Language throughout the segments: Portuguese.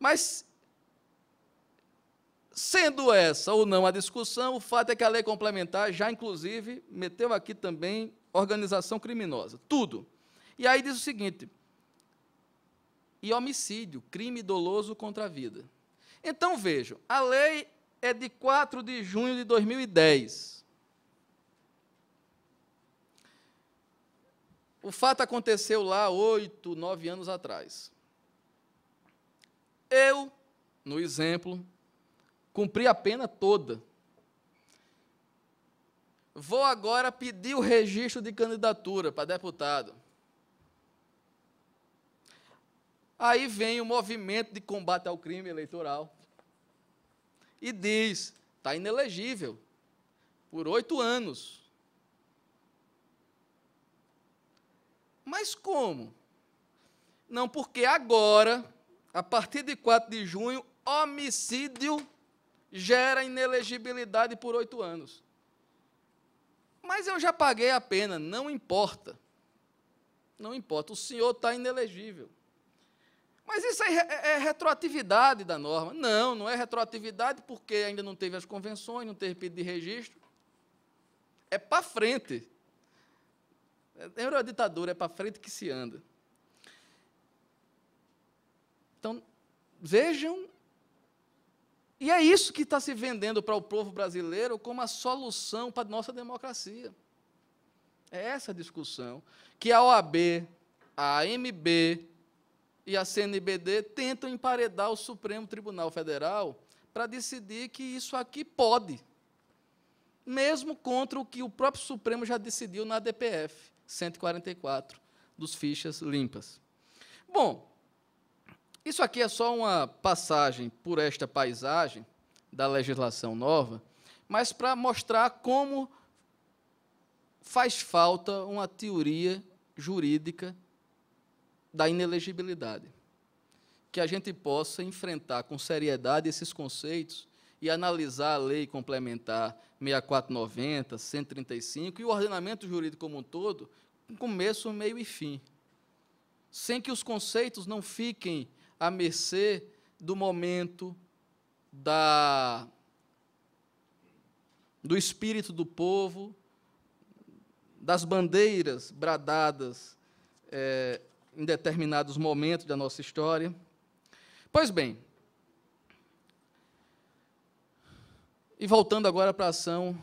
Mas, sendo essa ou não a discussão, o fato é que a lei complementar já, inclusive, meteu aqui também organização criminosa, tudo. E aí diz o seguinte, e homicídio, crime doloso contra a vida. Então, vejam, a lei é de 4 de junho de 2010. O fato aconteceu lá 8, 9 anos atrás. Eu, no exemplo, cumpri a pena toda. Vou agora pedir o registro de candidatura para deputado. Aí vem o movimento de combate ao crime eleitoral e diz, está inelegível, por 8 anos. Mas como? Não, porque agora, a partir de 4 de junho, homicídio gera inelegibilidade por 8 anos. Mas eu já paguei a pena, não importa. Não importa, o senhor está inelegível. Mas isso aí é retroatividade da norma. Não, não é retroatividade porque ainda não teve as convenções, não teve pedido de registro. É para frente. É uma ditadura, é para frente que se anda. Então, vejam, e é isso que está se vendendo para o povo brasileiro como a solução para a nossa democracia. É essa discussão que a OAB, a AMB e a CNBD tentam emparedar o Supremo Tribunal Federal para decidir que isso aqui pode, mesmo contra o que o próprio Supremo já decidiu na DPF 144, dos fichas limpas. Bom, isso aqui é só uma passagem por esta paisagem da legislação nova, mas para mostrar como faz falta uma teoria jurídica da inelegibilidade, que a gente possa enfrentar com seriedade esses conceitos e analisar a lei complementar 6490, 135 e o ordenamento jurídico como um todo, com começo, meio e fim, sem que os conceitos não fiquem à mercê do momento, do espírito do povo, das bandeiras bradadas em determinados momentos da nossa história. Pois bem, e voltando agora para a ação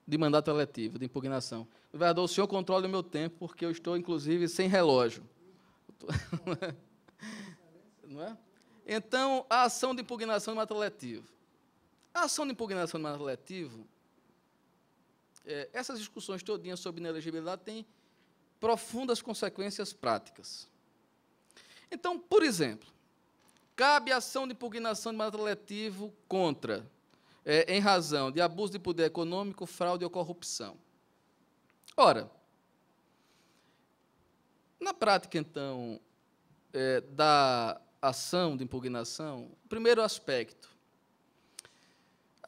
de mandato eletivo, de impugnação. Governador, o senhor controla o meu tempo, porque eu estou, inclusive, sem relógio. Não é? Então, a ação de impugnação de mandato eletivo. A ação de impugnação de mandato eletivo, essas discussões todinhas sobre inelegibilidade têm profundas consequências práticas. Então, por exemplo, cabe ação de impugnação de mandato eletivo contra, em razão de abuso de poder econômico, fraude ou corrupção. Ora, na prática, então, da ação de impugnação, primeiro aspecto,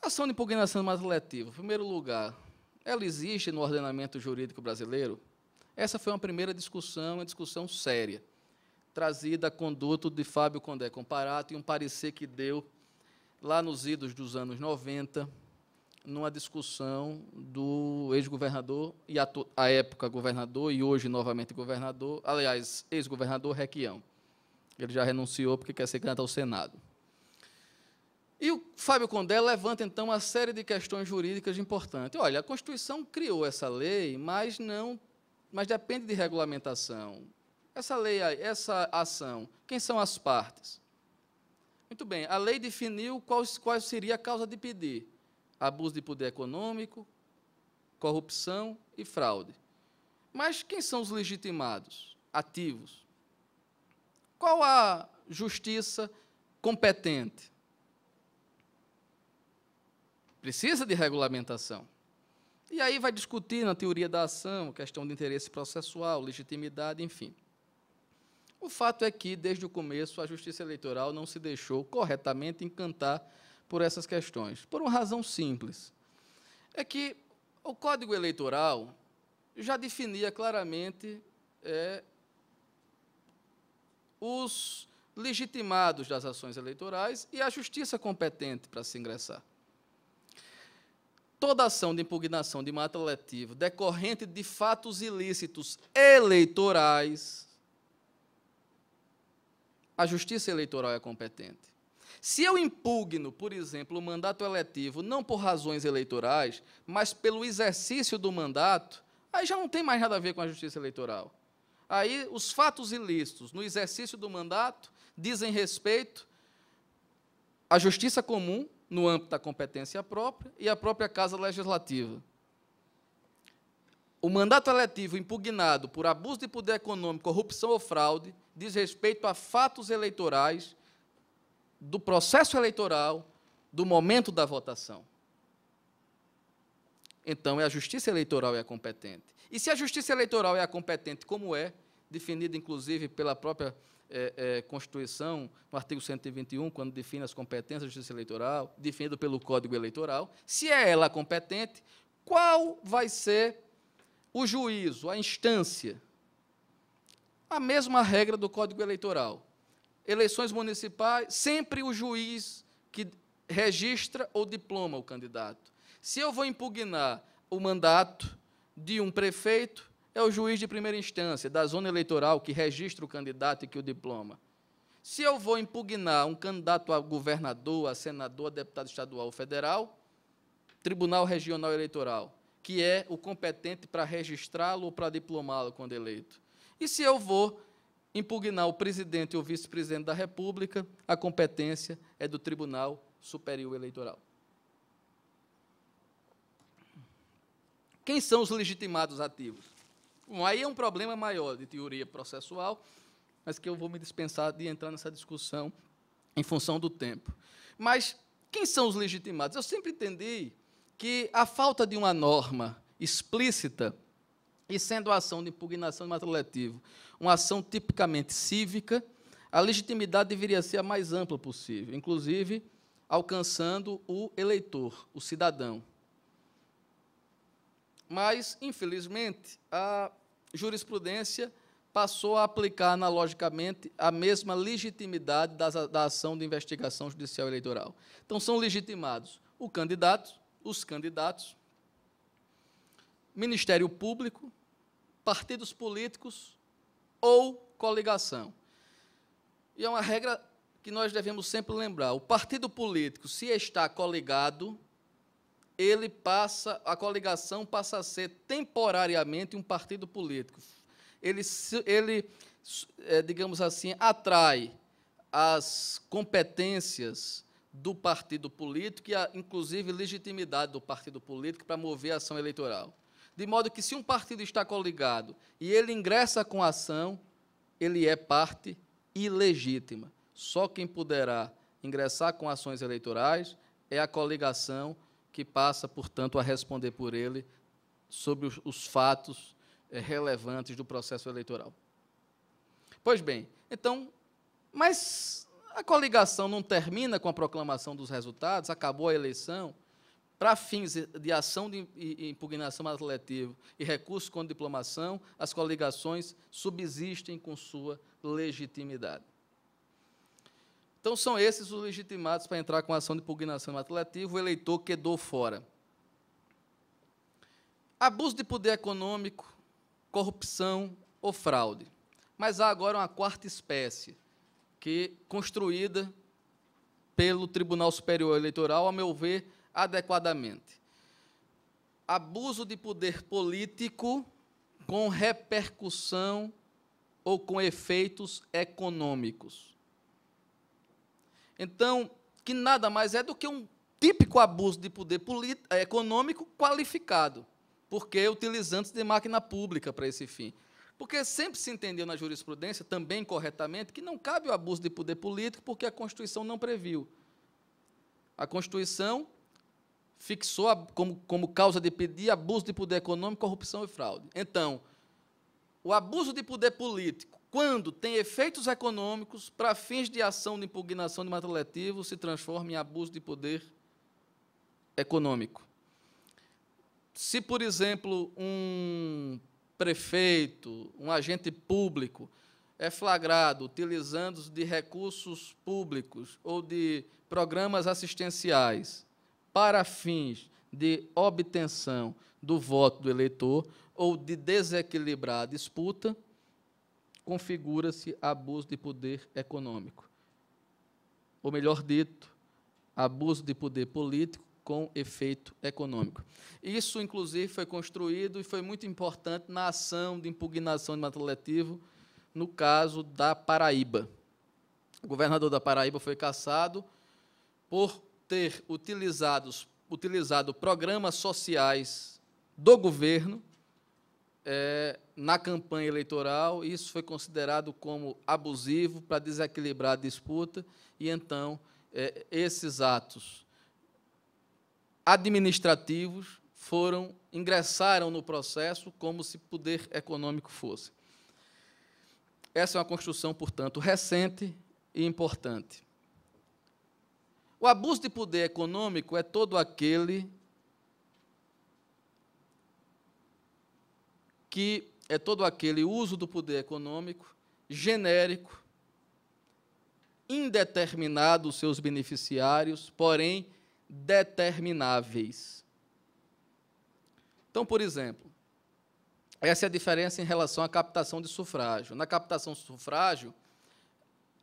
a ação de impugnação de mandato eletivo, em primeiro lugar, ela existe no ordenamento jurídico brasileiro? Essa foi uma primeira discussão, uma discussão séria, trazida a conduto de Fábio Condé Comparato e um parecer que deu lá nos idos dos anos 90, numa discussão do ex-governador, e à época governador, e hoje novamente governador, aliás, ex-governador Requião. Ele já renunciou porque quer ser candidato ao Senado. E o Fábio Condé levanta, então, uma série de questões jurídicas importantes. Olha, a Constituição criou essa lei, mas depende de regulamentação. Essa lei, essa ação, quem são as partes? Muito bem, a lei definiu qual seria a causa de pedir. Abuso de poder econômico, corrupção e fraude. Mas quem são os legitimados, ativos? Qual a justiça competente? Precisa de regulamentação. E aí vai discutir na teoria da ação, questão de interesse processual, legitimidade, enfim. O fato é que, desde o começo, a Justiça Eleitoral não se deixou corretamente encantar por essas questões, por uma razão simples. É que o Código Eleitoral já definia claramente legitimados das ações eleitorais e a justiça competente para se ingressar. Toda ação de impugnação de mata letiva decorrente de fatos ilícitos eleitorais, a Justiça Eleitoral é competente. Se eu impugno, por exemplo, o mandato eletivo, não por razões eleitorais, mas pelo exercício do mandato, aí já não tem mais nada a ver com a Justiça Eleitoral. Aí, os fatos ilícitos no exercício do mandato dizem respeito à Justiça Comum, no âmbito da competência própria, e à própria Casa Legislativa. O mandato eletivo impugnado por abuso de poder econômico, corrupção ou fraude diz respeito a fatos eleitorais do processo eleitoral, do momento da votação. Então, a Justiça Eleitoral é a competente. E se a Justiça Eleitoral é a competente, como é, definida, inclusive, pela própria Constituição, no artigo 121, quando define as competências da Justiça Eleitoral, definido pelo Código Eleitoral, se é ela a competente, qual vai ser o juízo, a instância? A mesma regra do Código Eleitoral. Eleições municipais, sempre o juiz que registra ou diploma o candidato. Se eu vou impugnar o mandato de um prefeito, é o juiz de primeira instância, da zona eleitoral, que registra o candidato e que o diploma. Se eu vou impugnar um candidato a governador, a senador, a deputado estadual ou federal, Tribunal Regional Eleitoral, que é o competente para registrá-lo ou para diplomá-lo quando eleito. E se eu vou impugnar o presidente ou o vice-presidente da República, a competência é do Tribunal Superior Eleitoral. Quem são os legitimados ativos? Bom, aí é um problema maior de teoria processual, mas que eu vou me dispensar de entrar nessa discussão em função do tempo. Mas quem são os legitimados? Eu sempre entendi que a falta de uma norma explícita, e sendo a ação de impugnação de mandato eletivo uma ação tipicamente cívica, a legitimidade deveria ser a mais ampla possível, inclusive alcançando o eleitor, o cidadão. Mas, infelizmente, a jurisprudência passou a aplicar analogicamente a mesma legitimidade da ação de investigação judicial eleitoral. Então, são legitimados os candidatos, Ministério Público, partidos políticos ou coligação. E é uma regra que nós devemos sempre lembrar. O partido político, se está coligado, a coligação passa a ser temporariamente um partido político. Ele, digamos assim, atrai as competências do partido político e, inclusive, legitimidade do partido político para mover a ação eleitoral. De modo que, se um partido está coligado e ele ingressa com a ação, ele é parte ilegítima. Só quem poderá ingressar com ações eleitorais é a coligação, que passa, portanto, a responder por ele sobre os fatos relevantes do processo eleitoral. Pois bem, então, mas a coligação não termina com a proclamação dos resultados, acabou a eleição, para fins de ação de impugnação mandato eletivo e recurso com diplomação, as coligações subsistem com sua legitimidade. Então, são esses os legitimados para entrar com a ação de impugnação mandato eletivo, o eleitor quedou fora. Abuso de poder econômico, corrupção ou fraude. Mas há agora uma quarta espécie, construída pelo Tribunal Superior Eleitoral, a meu ver, adequadamente. Abuso de poder político com repercussão ou com efeitos econômicos. Então, que nada mais é do que um típico abuso de poder econômico qualificado, porque utilizando-se de máquina pública para esse fim. Porque sempre se entendeu na jurisprudência, também corretamente, que não cabe o abuso de poder político, porque a Constituição não previu. A Constituição fixou como causa de pedir abuso de poder econômico, corrupção e fraude. Então, o abuso de poder político, quando tem efeitos econômicos, para fins de ação de impugnação de mandato eletivo, se transforma em abuso de poder econômico. Se, por exemplo, um prefeito, um agente público, é flagrado utilizando de recursos públicos ou de programas assistenciais para fins de obtenção do voto do eleitor ou de desequilibrar a disputa, configura-se abuso de poder econômico. Ou melhor dito, abuso de poder político com efeito econômico. Isso, inclusive, foi construído e foi muito importante na ação de impugnação de mandato letivo, no caso da Paraíba. O governador da Paraíba foi cassado por ter utilizado programas sociais do governo na campanha eleitoral, e isso foi considerado como abusivo para desequilibrar a disputa, e então esses atos administrativos ingressaram no processo como se poder econômico fosse. Essa é uma construção, portanto, recente e importante. O abuso de poder econômico é todo aquele uso do poder econômico genérico, indeterminado os seus beneficiários, porém determináveis. Então, por exemplo, essa é a diferença em relação à captação de sufrágio. Na captação de sufrágio,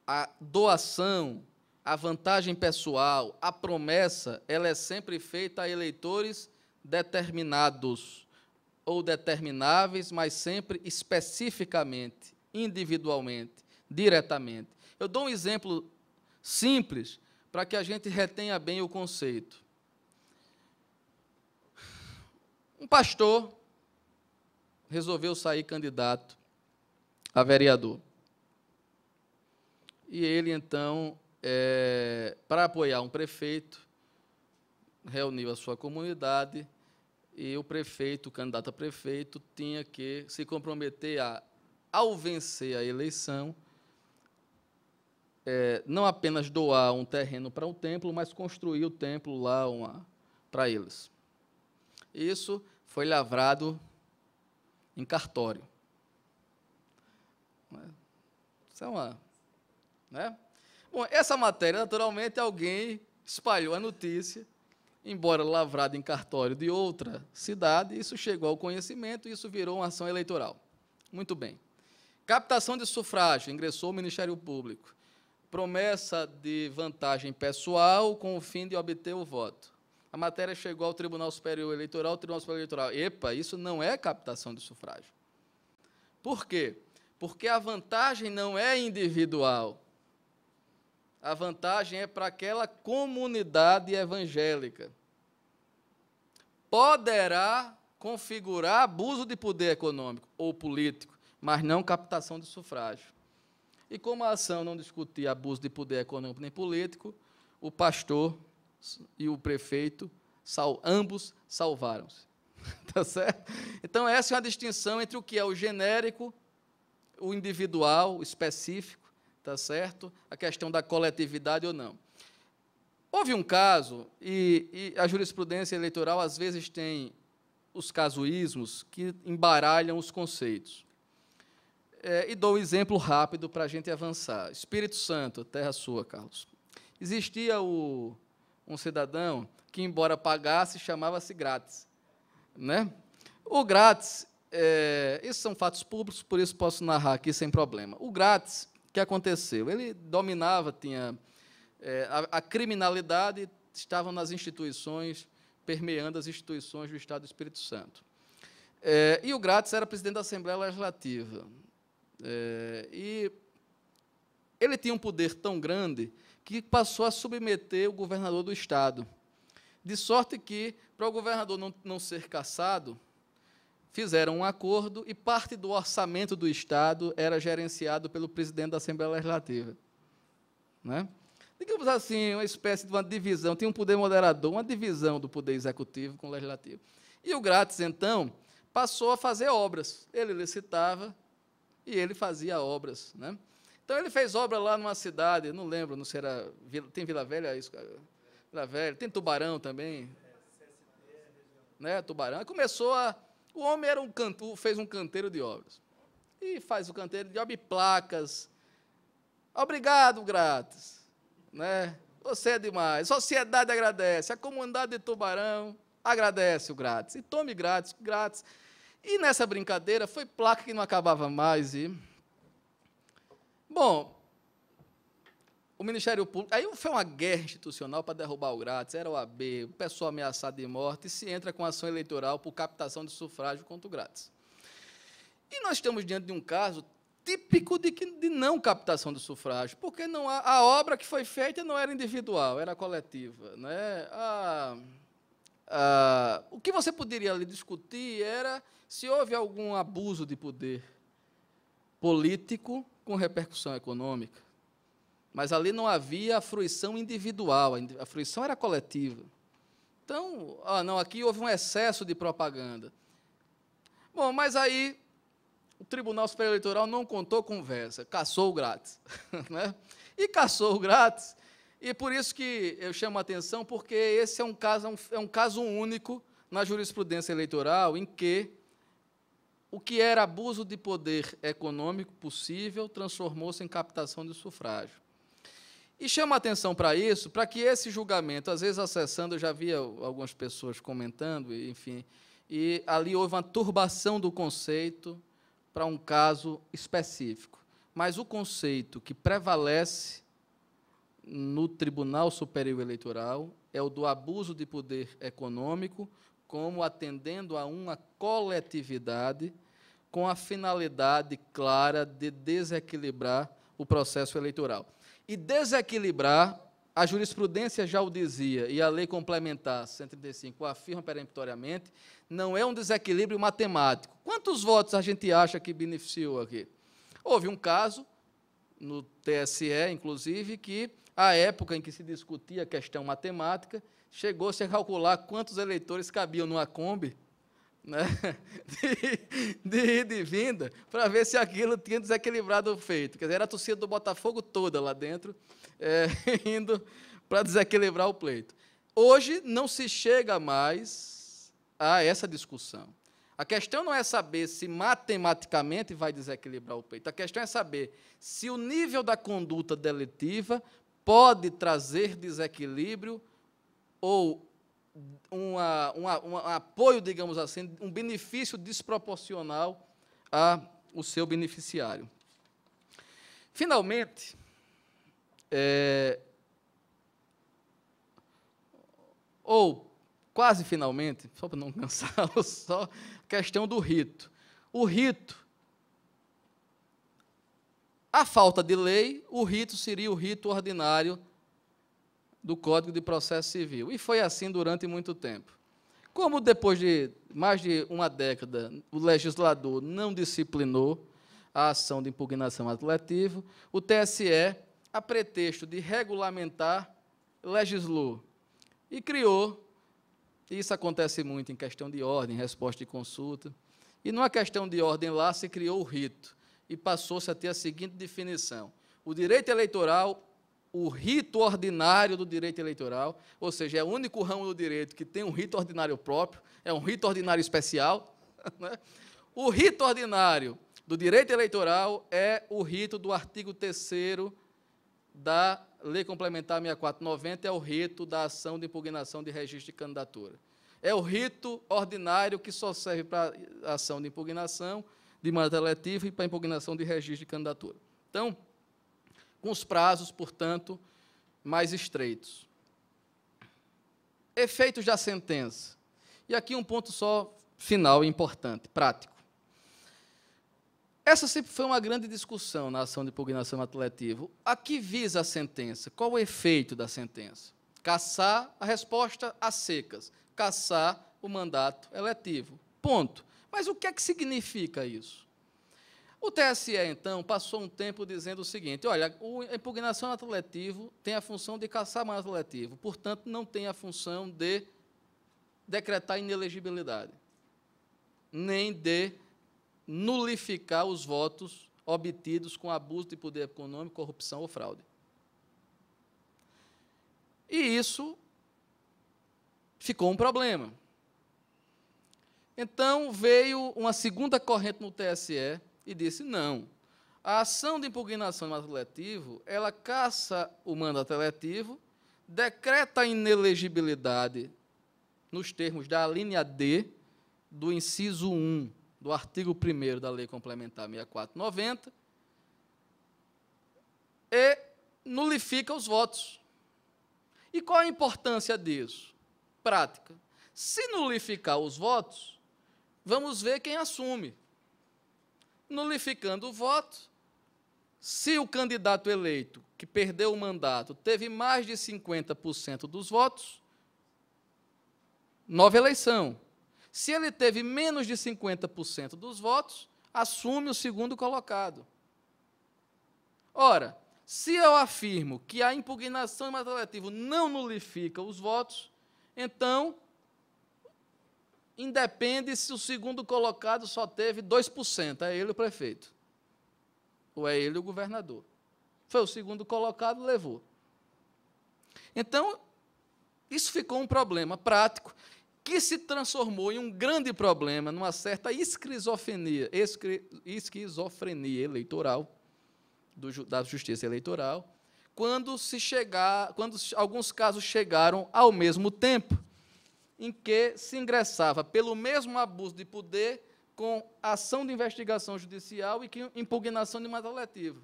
a doação, a vantagem pessoal, a promessa, ela é sempre feita a eleitores determinados ou determináveis, mas sempre especificamente, individualmente, diretamente. Eu dou um exemplo simples para que a gente retenha bem o conceito. Um pastor resolveu sair candidato a vereador. E ele, então, para apoiar um prefeito, reuniu a sua comunidade, e o prefeito, o candidato a prefeito, tinha que se comprometer ao vencer a eleição, não apenas doar um terreno para um templo, mas construir o templo lá para eles. Isso foi lavrado em cartório. Isso é uma... Né? Bom, essa matéria, naturalmente, alguém espalhou a notícia, embora lavrado em cartório de outra cidade, isso chegou ao conhecimento e isso virou uma ação eleitoral. Muito bem. Captação de sufrágio, ingressou o Ministério Público. Promessa de vantagem pessoal com o fim de obter o voto. A matéria chegou ao Tribunal Superior Eleitoral, o Tribunal Superior Eleitoral. Epa, isso não é captação de sufrágio. Por quê? Porque a vantagem não é individual. A vantagem é para aquela comunidade evangélica. Poderá configurar abuso de poder econômico ou político, mas não captação de sufrágio. E como a ação não discutia abuso de poder econômico nem político, o pastor e o prefeito, ambos salvaram-se. Tá certo? Então, essa é a distinção entre o que é o genérico, o individual, o específico, tá certo? A questão da coletividade ou não. Houve um caso, e a jurisprudência eleitoral, às vezes, tem os casuísmos que embaralham os conceitos. E dou um exemplo rápido para a gente avançar. Espírito Santo, terra sua, Carlos. Existia um cidadão que, embora pagasse, chamava-se grátis. Né? O grátis, esses são fatos públicos, por isso posso narrar aqui sem problema. O grátis, o que aconteceu? Ele dominava, tinha... a criminalidade estava nas instituições, permeando as instituições do Estado do Espírito Santo. E o grátis era presidente da Assembleia Legislativa. E ele tinha um poder tão grande que passou a submeter o governador do Estado. De sorte que, para o governador não ser cassado, fizeram um acordo e parte do orçamento do Estado era gerenciado pelo presidente da Assembleia Legislativa. Né? Digamos assim, uma espécie de uma divisão, tinha um poder moderador, uma divisão do poder executivo com o legislativo. E o grátis, então, passou a fazer obras. Ele licitava e ele fazia obras. Né? Então, ele fez obra lá numa cidade, não lembro, não sei, tem Vila Velha, isso, Vila Velha, tem Tubarão também. Né, Tubarão. Começou o homem era fez um canteiro de obras. e faz o canteiro de obra e placas. Obrigado, grátis. Né? Você é demais. A sociedade agradece. A comunidade de Tubarão agradece o grátis. E tome grátis, grátis. E nessa brincadeira foi placa que não acabava mais. Bom, o Ministério Público... Aí foi uma guerra institucional para derrubar o grátis. Era o AB, o pessoal ameaçado de morte, e se entra com ação eleitoral por captação de sufrágio contra o grátis. E nós estamos diante de um caso típico de não captação de sufrágio, porque a obra que foi feita não era individual, era coletiva. Né? O que você poderia ali discutir era se houve algum abuso de poder político com repercussão econômica. Mas ali não havia a fruição individual, a fruição era coletiva. Então, não, aqui houve um excesso de propaganda. Bom, mas aí o Tribunal Superior Eleitoral não contou conversa, cassou o grátis. Né? E cassou o grátis, e por isso que eu chamo a atenção, porque esse é um caso único na jurisprudência eleitoral, em que o que era abuso de poder econômico possível transformou-se em captação de sufrágio. E chama a atenção para isso, para que esse julgamento, às vezes acessando, eu já via algumas pessoas comentando, enfim, e ali houve uma turbação do conceito para um caso específico. Mas o conceito que prevalece no Tribunal Superior Eleitoral é o do abuso de poder econômico, como atendendo a uma coletividade com a finalidade clara de desequilibrar o processo eleitoral. E desequilibrar, a jurisprudência já o dizia, e a lei complementar 135 o afirma peremptoriamente, não é um desequilíbrio matemático. Quantos votos a gente acha que beneficiou aqui? Houve um caso, no TSE, inclusive, que, à época em que se discutia a questão matemática, chegou-se a calcular quantos eleitores cabiam numa Kombi, né, de ida e vinda, para ver se aquilo tinha desequilibrado o feito. Quer dizer, era a torcida do Botafogo toda lá dentro, indo para desequilibrar o pleito. Hoje não se chega mais a essa discussão. A questão não é saber se matematicamente vai desequilibrar o pleito, a questão é saber se o nível da conduta delitiva pode trazer desequilíbrio ou um apoio, digamos assim, um benefício desproporcional ao seu beneficiário. Finalmente, ou quase finalmente, só para não cansá-lo, só a questão do rito. O rito, a falta de lei, o rito seria o rito ordinário do Código de Processo Civil. E foi assim durante muito tempo. Como depois de mais de uma década o legislador não disciplinou a ação de impugnação ato letivo, o TSE, a pretexto de regulamentar, legislou e criou, e isso acontece muito em questão de ordem, resposta de consulta, e numa questão de ordem lá se criou o rito, e passou-se a ter a seguinte definição: o direito eleitoral, o rito ordinário do direito eleitoral, ou seja, é o único ramo do direito que tem um rito ordinário próprio, é um rito ordinário especial. Né? O rito ordinário do direito eleitoral é o rito do artigo 3º da Lei Complementar 6490, é o rito da ação de impugnação de registro de candidatura. É o rito ordinário que só serve para a ação de impugnação de mandato eletivo e para a impugnação de registro de candidatura. Então, com os prazos, portanto, mais estreitos. Efeitos da sentença. E aqui um ponto só final e importante, prático. Essa sempre foi uma grande discussão na ação de impugnação ato letivo. A que visa a sentença? Qual o efeito da sentença? Cassar a resposta a secas, cassar o mandato eletivo. Ponto. Mas o que é que significa isso? O TSE, então, passou um tempo dizendo o seguinte: olha, a impugnação ato letivo tem a função de cassar mandato letivo, portanto, não tem a função de decretar inelegibilidade, nem de nulificar os votos obtidos com abuso de poder econômico, corrupção ou fraude. E isso ficou um problema. Então, veio uma segunda corrente no TSE e disse, não, a ação de impugnação de mandato eletivo, ela cassa o mandato eletivo, decreta a inelegibilidade nos termos da alínea D do inciso 1 do artigo 1º da Lei Complementar 6490 e nulifica os votos. E qual a importância disso? Prática. Se nulificar os votos, vamos ver quem assume. Nulificando o voto, se o candidato eleito que perdeu o mandato teve mais de 50% dos votos, nova eleição. Se ele teve menos de 50% dos votos, assume o segundo colocado. Ora, se eu afirmo que a impugnação de mandato eletivo não nulifica os votos, então, independe se o segundo colocado só teve 2%, é ele o prefeito, ou é ele o governador. Foi o segundo colocado, levou. Então, isso ficou um problema prático, que se transformou em um grande problema, numa certa esquizofrenia eleitoral, da justiça eleitoral, quando alguns casos chegaram ao mesmo tempo, em que se ingressava pelo mesmo abuso de poder com ação de investigação judicial e impugnação de mandato eletivo.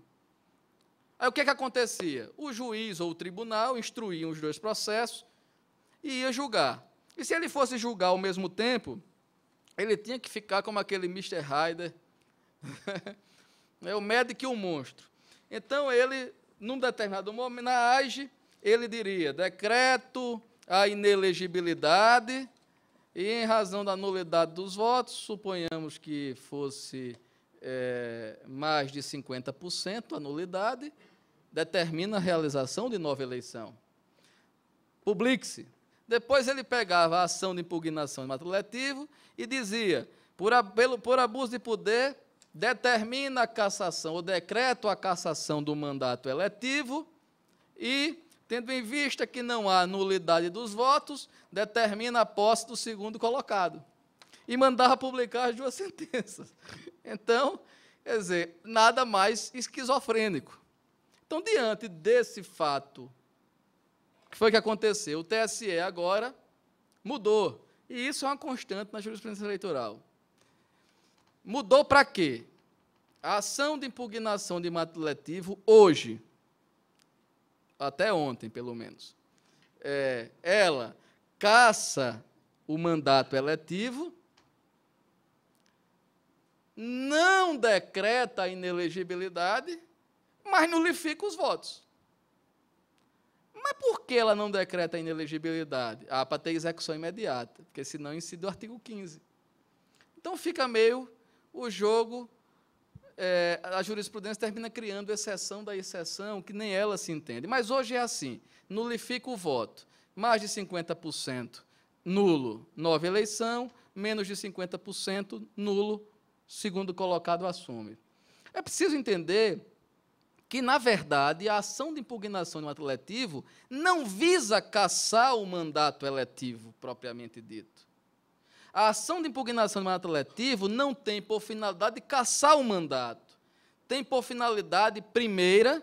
Aí o que acontecia? O juiz ou o tribunal instruíam os dois processos e ia julgar. E se ele fosse julgar ao mesmo tempo, ele tinha que ficar como aquele Mr. Hyde, o médico e o monstro. Então, ele, num determinado momento, na AGE, ele diria, decreto a inelegibilidade e, em razão da nulidade dos votos, suponhamos que fosse mais de 50% a nulidade, determina a realização de nova eleição. Publique-se. Depois ele pegava a ação de impugnação de mandato eletivo e dizia, por abuso de poder, determina a cassação, ou decreto a cassação do mandato eletivo e, tendo em vista que não há nulidade dos votos, determina a posse do segundo colocado. E mandava publicar as duas sentenças. Então, quer dizer, nada mais esquizofrênico. Então, diante desse fato, o que foi que aconteceu? O TSE agora mudou. E isso é uma constante na jurisprudência eleitoral. Mudou para quê? A ação de impugnação de mandato eletivo, hoje, até ontem, pelo menos, ela cassa o mandato eletivo, não decreta a inelegibilidade, mas nulifica os votos. Mas por que ela não decreta a inelegibilidade? Para ter execução imediata, porque senão incide o artigo 15. Então fica meio o jogo, a jurisprudência termina criando exceção da exceção, que nem ela se entende. Mas hoje é assim, nulifica o voto, mais de 50% nulo, nova eleição, menos de 50% nulo, segundo colocado assume. É preciso entender que, na verdade, a ação de impugnação de mandato eletivo não visa cassar o mandato eletivo, propriamente dito. A ação de impugnação de mandato eletivo não tem por finalidade de cassar o mandato. Tem por finalidade, primeira,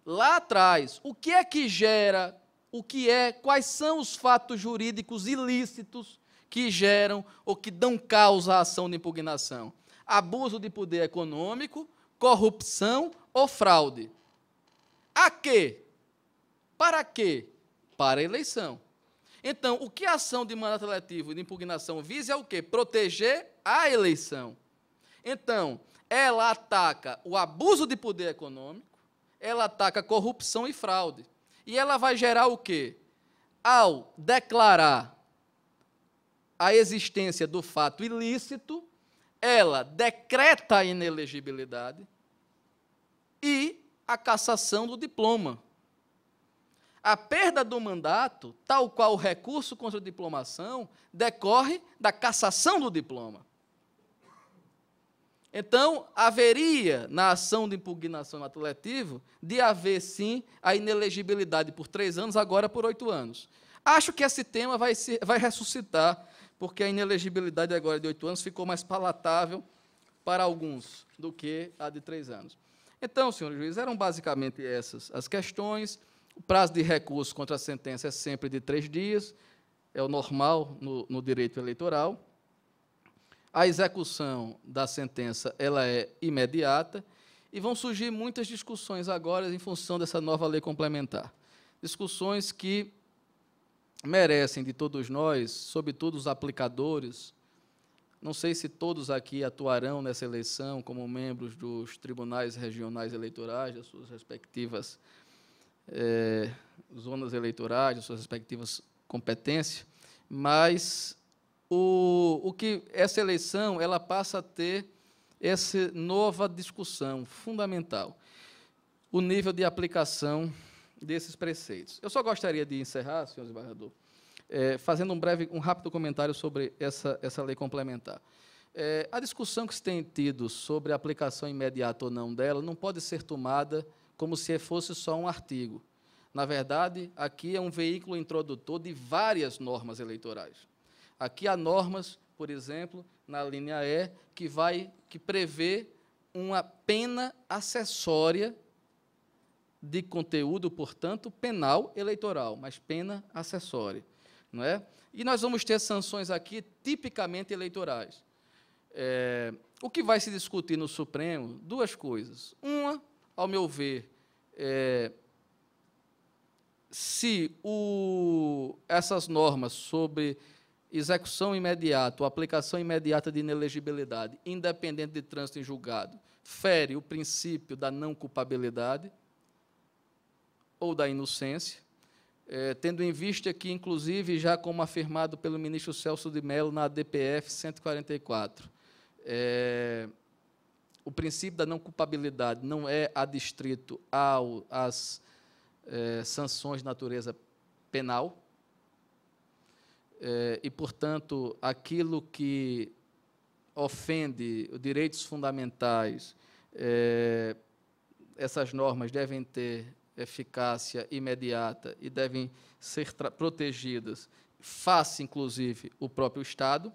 lá atrás, o que é que gera, quais são os fatos jurídicos ilícitos que geram ou que dão causa à ação de impugnação? Abuso de poder econômico, corrupção ou fraude. A quê? Para quê? Para a eleição. Então, o que a ação de mandato eletivo e de impugnação visa é o quê? Proteger a eleição. Então, ela ataca o abuso de poder econômico, ela ataca corrupção e fraude. E ela vai gerar o quê? Ao declarar a existência do fato ilícito, ela decreta a inelegibilidade e a cassação do diploma. A perda do mandato, tal qual o recurso contra a diplomação, decorre da cassação do diploma. Então, haveria, na ação de impugnação do mandato eletivo, de haver, sim, a inelegibilidade por 3 anos, agora por 8 anos. Acho que esse tema vai ressuscitar, porque a inelegibilidade agora de 8 anos ficou mais palatável para alguns do que a de 3 anos. Então, senhores juízes, eram basicamente essas as questões. O prazo de recurso contra a sentença é sempre de 3 dias, é o normal no direito eleitoral. A execução da sentença ela é imediata e vão surgir muitas discussões agora em função dessa nova lei complementar. Discussões que merecem de todos nós, sobretudo os aplicadores. Não sei se todos aqui atuarão nessa eleição como membros dos tribunais regionais eleitorais, das suas respectivas zonas eleitorais, das suas respectivas competências, mas o que essa eleição ela passa a ter essa nova discussão fundamental, o nível de aplicação desses preceitos. Eu só gostaria de encerrar, senhor desembargador, fazendo um rápido comentário sobre essa lei complementar. A discussão que se tem tido sobre a aplicação imediata ou não dela não pode ser tomada como se fosse só um artigo. Na verdade, aqui é um veículo introdutor de várias normas eleitorais. Aqui há normas, por exemplo, na linha E, que prevê uma pena acessória de conteúdo, portanto, penal eleitoral, mas pena acessória. Não é? E nós vamos ter sanções aqui tipicamente eleitorais. O que vai se discutir no Supremo? Duas coisas. Uma, ao meu ver, se essas normas sobre execução imediata ou aplicação imediata de inelegibilidade, independente de trânsito em julgado, fere o princípio da não culpabilidade ou da inocência, tendo em vista que, inclusive, já como afirmado pelo ministro Celso de Mello na DPF 144, o princípio da não culpabilidade não é adstrito às sanções de natureza penal, e, portanto, aquilo que ofende os direitos fundamentais, essas normas devem ter eficácia imediata e devem ser protegidas face, inclusive, o próprio Estado.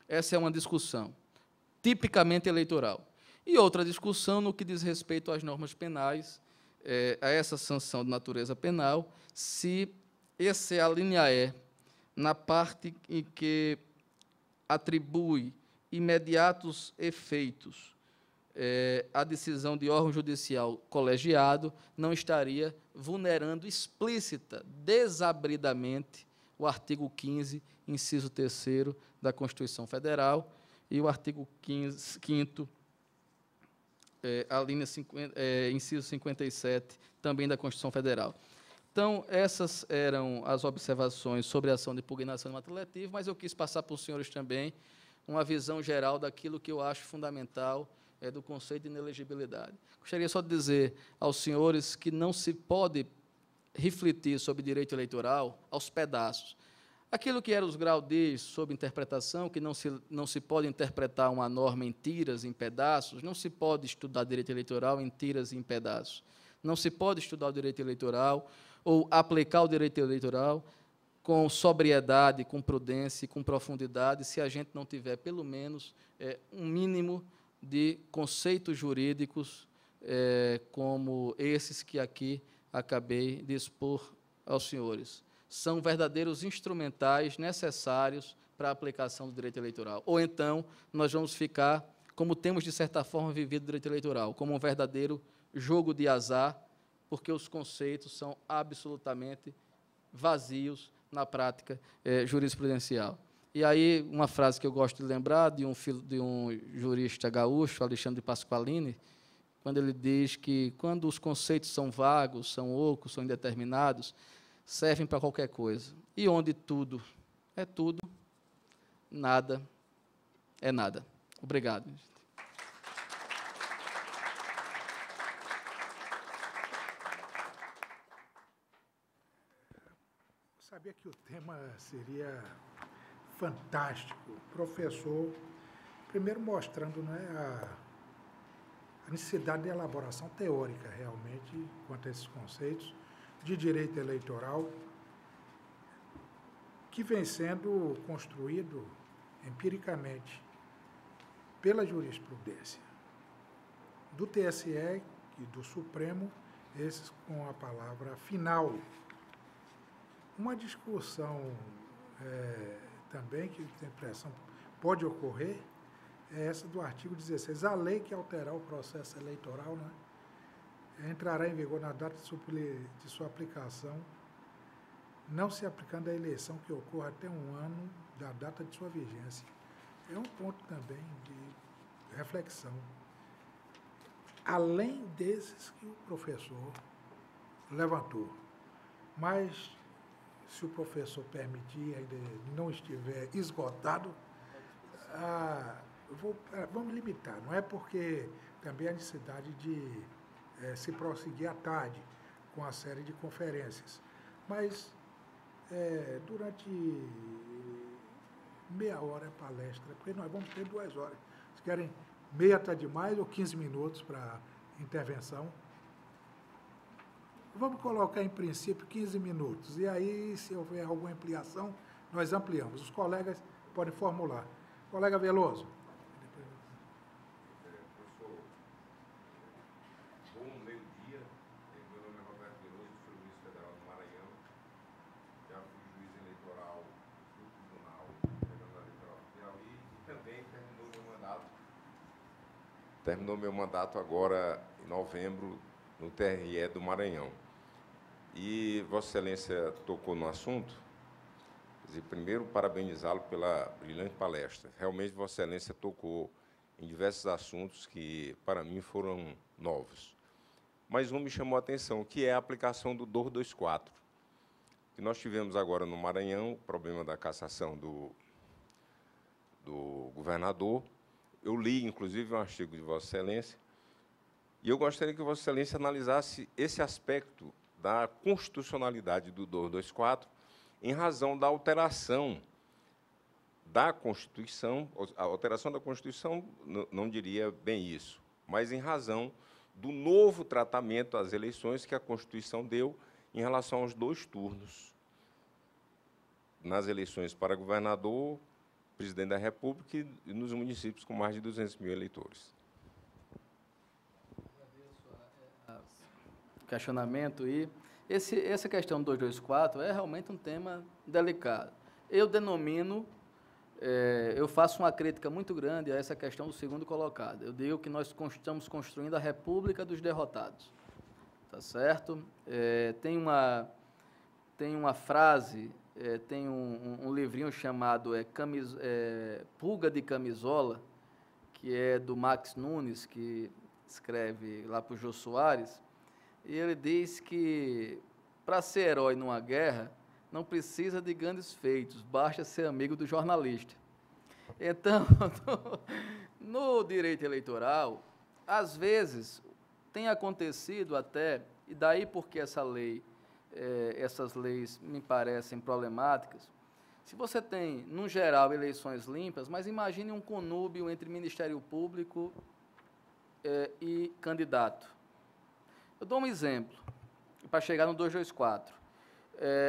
Essa é uma discussão tipicamente eleitoral. E outra discussão no que diz respeito às normas penais, a essa sanção de natureza penal, se essa é a linha E, na parte em que atribui imediatos efeitos à decisão de órgão judicial colegiado, não estaria vulnerando explícita, desabridamente, o artigo 15, inciso 3º da Constituição Federal e o artigo 5º, a linha inciso 57, também da Constituição Federal. Então, essas eram as observações sobre a ação de impugnação do ato letivo, mas eu quis passar para os senhores também uma visão geral daquilo que eu acho fundamental do conceito de inelegibilidade. Gostaria só de dizer aos senhores que não se pode refletir sobre direito eleitoral aos pedaços. Aquilo que eram os graudis sobre interpretação, que não se pode interpretar uma norma em tiras, em pedaços, não se pode estudar direito eleitoral em tiras e em pedaços. Não se pode estudar o direito eleitoral ou aplicar o direito eleitoral com sobriedade, com prudência e com profundidade, se a gente não tiver, pelo menos, um mínimo de conceitos jurídicos como esses que aqui acabei de expor aos senhores. São verdadeiros instrumentais necessários para a aplicação do direito eleitoral. Ou então, nós vamos ficar, como temos, de certa forma, vivido o direito eleitoral, como um verdadeiro jogo de azar, porque os conceitos são absolutamente vazios na prática jurisprudencial. E aí, uma frase que eu gosto de lembrar de um jurista gaúcho, Alexandre Pasqualini, quando ele diz que, quando os conceitos são vagos, são ocos, são indeterminados, servem para qualquer coisa. E onde tudo é tudo, nada é nada. Obrigado. Eu sabia que o tema seria fantástico. Professor, primeiro mostrando, né, a necessidade de elaboração teórica, realmente, quanto a esses conceitos de direito eleitoral, que vem sendo construído empiricamente pela jurisprudência do TSE e do Supremo, esses com a palavra final. Uma discussão também que tem impressão pode ocorrer é essa do artigo 16. A lei que alterar o processo eleitoral, né, entrará em vigor na data de sua aplicação, não se aplicando à eleição que ocorra até um ano da data de sua vigência. É um ponto também de reflexão. Além desses que o professor levantou. Mas, se o professor permitir, ainda não estiver esgotado, vamos limitar. Não é porque também há necessidade de se prosseguir à tarde com a série de conferências. Mas, durante meia hora é palestra, porque nós vamos ter 2 horas. Se querem meia está demais ou 15 minutos para intervenção? Vamos colocar em princípio 15 minutos. E aí, se houver alguma ampliação, nós ampliamos. Os colegas podem formular. Colega Veloso. Professor, bom meio-dia. Meu nome é Roberto Veloso, sou juiz federal do Maranhão. Já fui juiz eleitoral do Tribunal Federal Eleitoral do Piauí e também terminou meu mandato agora em novembro no TRE do Maranhão. E Vossa Excelência tocou no assunto. Primeiro, parabenizá-lo pela brilhante palestra. Realmente, Vossa Excelência tocou em diversos assuntos que, para mim, foram novos. Mas um me chamou a atenção, que é a aplicação do 224, que nós tivemos agora no Maranhão, o problema da cassação do governador. Eu li, inclusive, um artigo de Vossa Excelência, e eu gostaria que Vossa Excelência analisasse esse aspecto da constitucionalidade do 224, em razão da alteração da Constituição. A alteração da Constituição, não diria bem isso, mas em razão do novo tratamento às eleições que a Constituição deu em relação aos 2 turnos, nas eleições para governador, presidente da República e nos municípios com mais de 200 mil eleitores. Questionamento e essa questão do 224 é realmente um tema delicado. Eu denomino, eu faço uma crítica muito grande a essa questão do segundo colocado. Eu digo que nós estamos construindo a República dos derrotados, tá certo? Tem uma frase, tem um livrinho chamado Pulga de Camisola, que é do Max Nunes, que escreve lá para o Jô Soares. E ele diz que, para ser herói numa guerra, não precisa de grandes feitos, basta ser amigo do jornalista. Então, no direito eleitoral, às vezes, tem acontecido até, e daí porque essas leis me parecem problemáticas, se você tem, no geral, eleições limpas, mas imagine um conúbio entre Ministério Público e candidato. Eu dou um exemplo, para chegar no 224.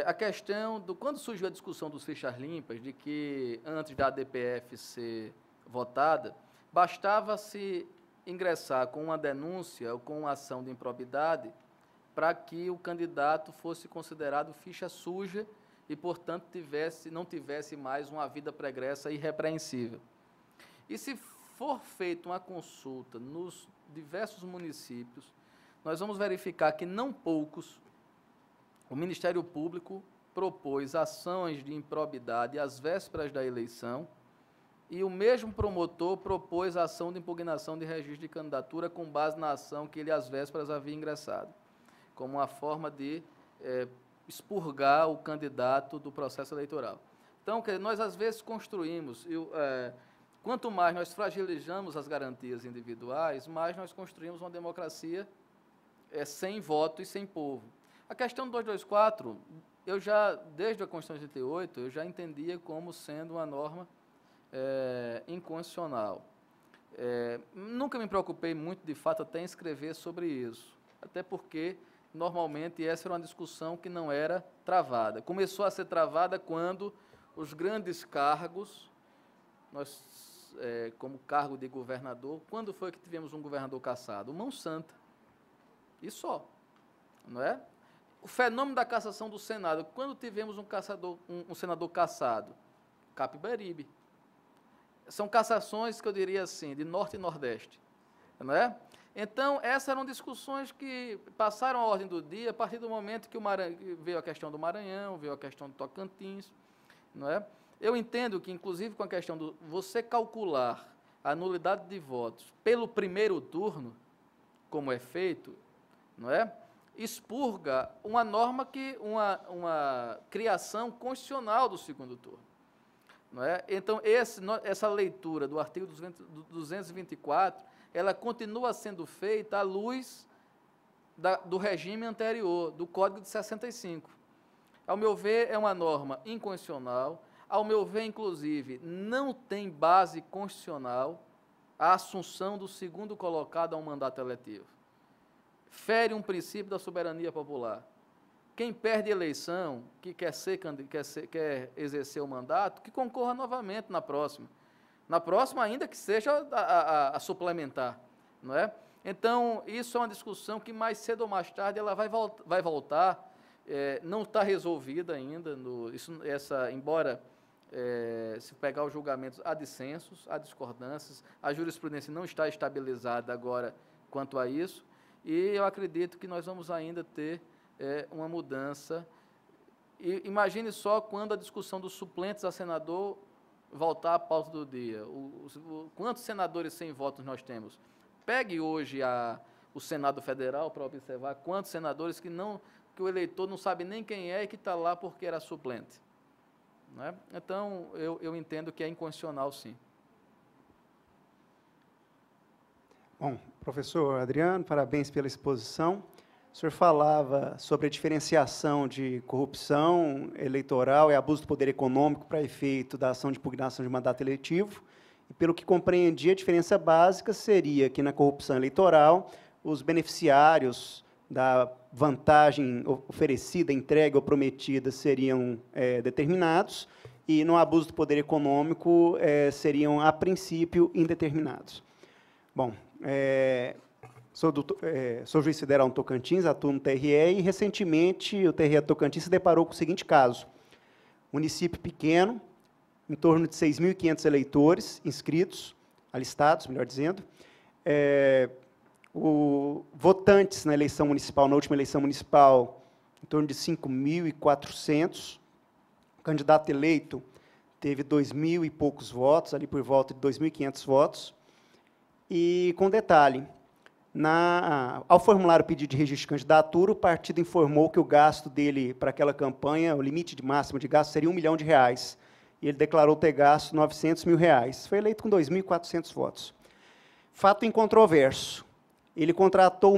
A questão quando surgiu a discussão dos fichas limpas, de que antes da ADPF ser votada, bastava-se ingressar com uma denúncia ou com uma ação de improbidade para que o candidato fosse considerado ficha suja e, portanto, não tivesse mais uma vida pregressa irrepreensível. E se for feita uma consulta nos diversos municípios, nós vamos verificar que, não poucos, o Ministério Público propôs ações de improbidade às vésperas da eleição e o mesmo promotor propôs a ação de impugnação de registro de candidatura com base na ação que ele, às vésperas, havia ingressado, como uma forma de expurgar o candidato do processo eleitoral. Então, nós, às vezes, construímos, quanto mais nós fragilizamos as garantias individuais, mais nós construímos uma democracia sem voto e sem povo. A questão do 224, desde a Constituição de 88, eu já entendia como sendo uma norma inconstitucional. Nunca me preocupei muito, de fato, até em escrever sobre isso, até porque, normalmente, essa era uma discussão que não era travada. Começou a ser travada quando os grandes cargos, nós como cargo de governador, quando foi que tivemos um governador cassado? Mão Santa. E só. Não é? O fenômeno da cassação do Senado, quando tivemos um senador cassado? Capibaribe. São cassações que eu diria assim, de norte e nordeste. Não é? Então, essas eram discussões que passaram a ordem do dia a partir do momento que veio a questão do Maranhão, veio a questão do Tocantins. Não é? Eu entendo que, inclusive, com a questão do você calcular a nulidade de votos pelo primeiro turno, como é feito, não é? Expurga uma norma uma criação constitucional do segundo turno. Não é? Então, essa leitura do artigo 224, ela continua sendo feita à luz do regime anterior, do Código de 65. Ao meu ver, é uma norma inconstitucional. Ao meu ver, inclusive, não tem base constitucional a assunção do segundo colocado a um mandato eletivo. Fere um princípio da soberania popular. Quem perde eleição, que quer exercer o mandato, que concorra novamente na próxima. Na próxima, ainda que seja a suplementar. Não é? Então, isso é uma discussão que mais cedo ou mais tarde ela vai voltar. Não está resolvida ainda. Embora se pegar os julgamentos, há dissensos, há discordâncias, a jurisprudência não está estabilizada agora quanto a isso, e eu acredito que nós vamos ainda ter uma mudança. E imagine só quando a discussão dos suplentes a senador voltar à pauta do dia. Quantos senadores sem votos nós temos? Pegue hoje o Senado Federal para observar quantos senadores que o eleitor não sabe nem quem é e que está lá porque era suplente. Não é? Então, eu entendo que é inconstitucional, sim. Bom, professor Adriano, parabéns pela exposição. O senhor falava sobre a diferenciação de corrupção eleitoral e abuso do poder econômico para efeito da ação de impugnação de mandato eletivo. E, pelo que compreendi, a diferença básica seria que, na corrupção eleitoral, os beneficiários da vantagem oferecida, entregue ou prometida seriam determinados, e, no abuso do poder econômico, seriam, a princípio, indeterminados. Bom, sou juiz federal no Tocantins, atuo no TRE, e, recentemente, o TRE do Tocantins se deparou com o seguinte caso. Município pequeno, em torno de 6.500 eleitores inscritos, alistados, melhor dizendo, votantes na eleição municipal, na última eleição municipal, em torno de 5.400. O candidato eleito teve 2.000 e poucos votos, ali por volta de 2.500 votos. E, com detalhe, ao formular o pedido de registro de candidatura, o partido informou que o gasto dele para aquela campanha, o limite máximo de gasto seria R$1 milhão, e ele declarou ter gasto R$900 mil. Foi eleito com 2.400 votos. Fato incontroverso. Ele contratou